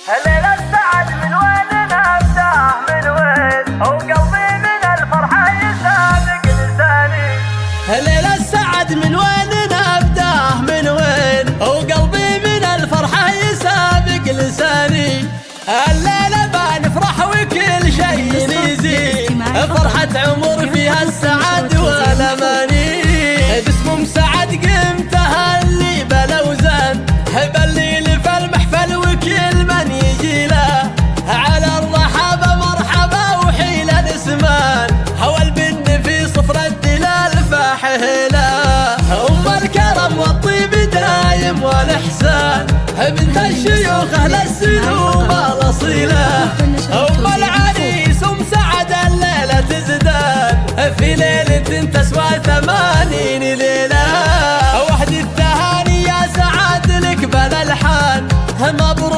الليلة السعد من وين نبدأ من وين وقلبي من الفرحة يسابق لساني. الليلة السعد من وين نبدأ من وين وقلبي من الفرحة يسابق لساني. الليلة بنفرح وكل شيء يزيد، فرحة عمر فيها السعد والأماني. باسم سعد قمتها اللي بلوزان بالليل في المحفل وكل من يجي له على الرحابة مرحبا وحيل الاسمان. هوى البن في صفر الدلال فاحهلا، أم الكرم والطيب دايم والإحسان، بنت الشيوخ أهل السلوب الأصيلة. أم العريس أم سعد الليلة تزدان في ليلة تسوى 80 ليلة. وحدي التهاني يا سعد لك بالألحان، مبروك